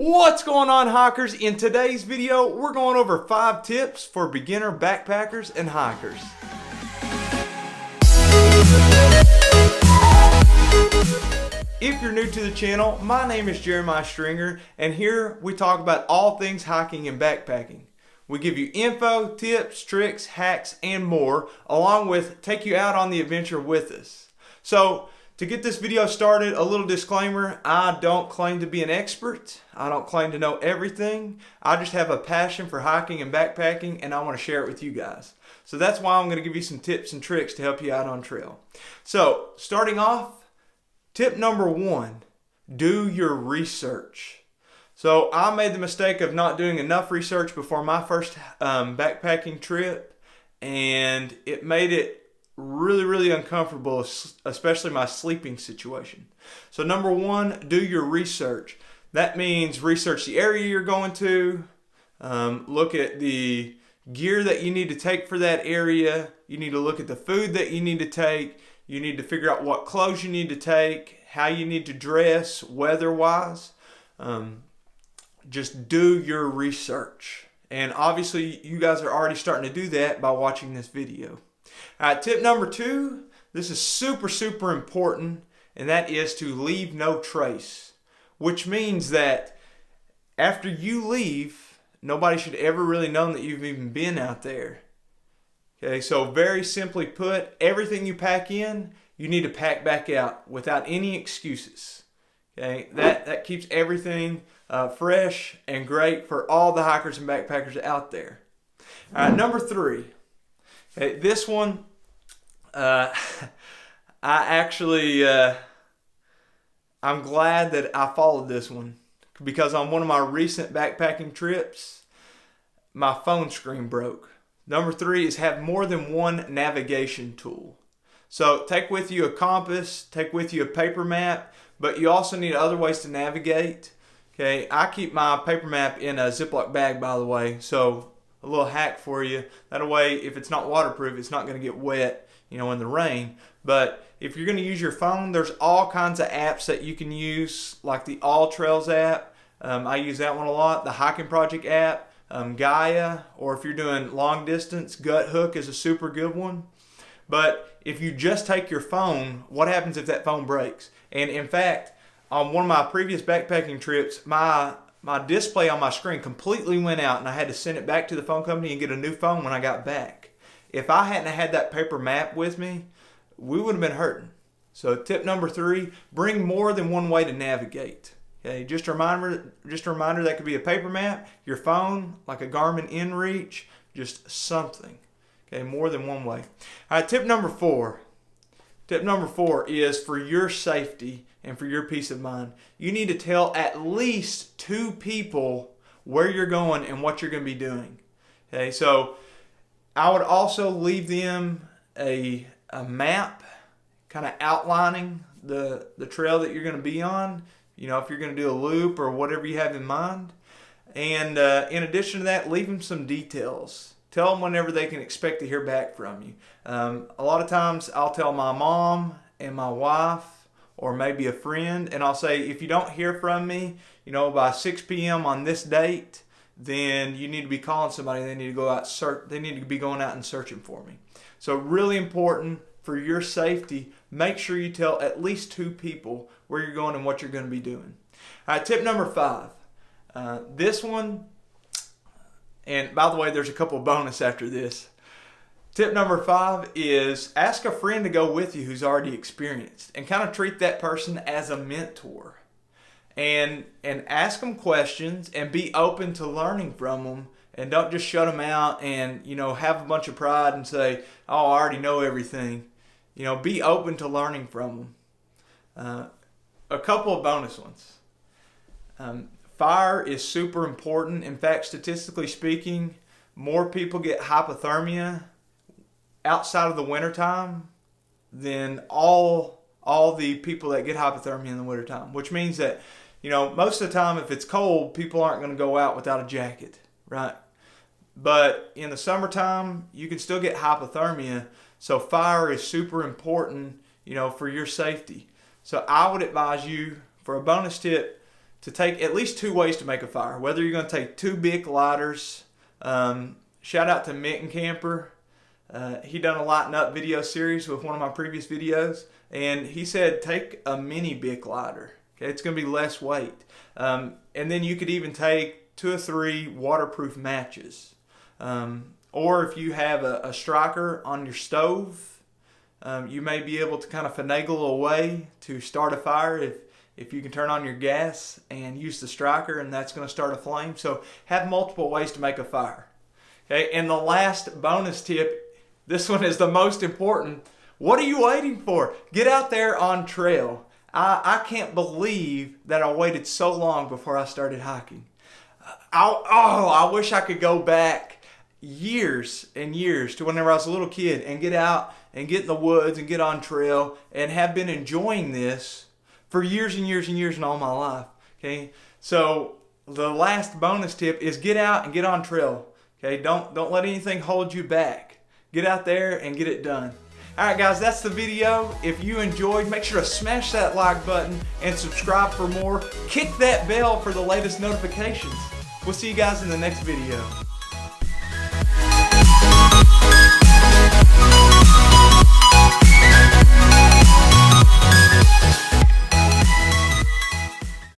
What's going on, hikers? In today's video, we're going over 5 tips for beginner backpackers and hikers. If you're new to the channel, my name is Jeremiah Stringer, and here we talk about all things hiking and backpacking. We give you info, tips, tricks, hacks, and more, along with take you out on the adventure with us. So, to get this video started, a little disclaimer: I don't claim to be an expert. I don't claim to know everything. I just have a passion for hiking and backpacking, and I want to share it with you guys. So that's why I'm going to give you some tips and tricks to help you out on trail. So, starting off, tip number 1, do your research. So I made the mistake of not doing enough research before my first backpacking trip, and it made it really uncomfortable, especially my sleeping situation. So number 1, do your research. That means research the area you're going to, look at the gear that you need to take for that area. You need to look at the food that you need to take. You need to figure out what clothes you need to take, how you need to dress weather-wise. Just do your research. And obviously you guys are already starting to do that by watching this video. All right, tip number 2, this is super important, and that is to leave no trace, which means that after you leave, nobody should ever really know that you've even been out there. Okay, so very simply put, everything you pack in, you need to pack back out without any excuses. Okay, that keeps everything fresh and great for all the hikers and backpackers out there. All right, number 3. Okay, this one, I'm glad that I followed this one, because on one of my recent backpacking trips, my phone screen broke. Number 3 is have more than one navigation tool. So take with you a compass, take with you a paper map, but you also need other ways to navigate. Okay, I keep my paper map in a Ziploc bag, by the way, so a little hack for you. That way, if it's not waterproof, it's not going to get wet, in the rain. But if you're going to use your phone, there's all kinds of apps that you can use, like the All Trails app. I use that one a lot. The Hiking Project app, Gaia, or if you're doing long distance, Gut Hook is a super good one. But if you just take your phone, what happens if that phone breaks? And in fact, on one of my previous backpacking trips, my display on my screen completely went out, and I had to send it back to the phone company and get a new phone when I got back. If I hadn't had that paper map with me, we would have been hurting. So tip number 3, bring more than one way to navigate. Okay, just a reminder that could be a paper map, your phone, like a Garmin InReach, just something. Okay, more than one way. All right, tip number 4. Tip number 4 is for your safety and for your peace of mind. You need to tell at least 2 people where you're going and what you're going to be doing. Okay, so I would also leave them a map kind of outlining the trail that you're going to be on. If you're going to do a loop or whatever you have in mind. And in addition to that, leave them some details. Tell them whenever they can expect to hear back from you. A lot of times I'll tell my mom and my wife, or maybe a friend, and I'll say, if you don't hear from me, by 6 p.m. on this date, then you need to be calling somebody. They need to go out They need to be going out and searching for me. So really important for your safety, make sure you tell at least 2 people where you're going and what you're going to be doing. All right, tip number 5. This one, and by the way, there's a couple of bonus after this. Tip number 5 is ask a friend to go with you who's already experienced, and kind of treat that person as a mentor. And ask them questions and be open to learning from them, and don't just shut them out and have a bunch of pride and say, oh, I already know everything. Be open to learning from them. A couple of bonus ones. Fire is super important. In fact, statistically speaking, more people get hypothermia outside of the wintertime than all the people that get hypothermia in the wintertime, which means that, most of the time if it's cold, people aren't going to go out without a jacket, right? But in the summertime, you can still get hypothermia, so fire is super important, for your safety. So I would advise you, for a bonus tip, to take at least 2 ways to make a fire. Whether you're going to take 2 big lighters. Shout out to Mitten Camper. He done a lighten up video series with one of my previous videos, and he said take a mini Bic lighter. Okay, it's going to be less weight. And then you could even take 2 or 3 waterproof matches. Or if you have a striker on your stove, you may be able to kind of finagle a way to start a fire if you can turn on your gas and use the striker, and that's going to start a flame. So have multiple ways to make a fire. Okay, and the last bonus tip, this one is the most important. What are you waiting for? Get out there on trail. I can't believe that I waited so long before I started hiking. I wish I could go back years and years to whenever I was a little kid and get out and get in the woods and get on trail and have been enjoying this for years and years and years in all my life. Okay, so the last bonus tip is get out and get on trail. Okay, don't let anything hold you back. Get out there and get it done. Alright guys, that's the video. If you enjoyed, make sure to smash that like button and subscribe for more. Kick that bell for the latest notifications. We'll see you guys in the next video.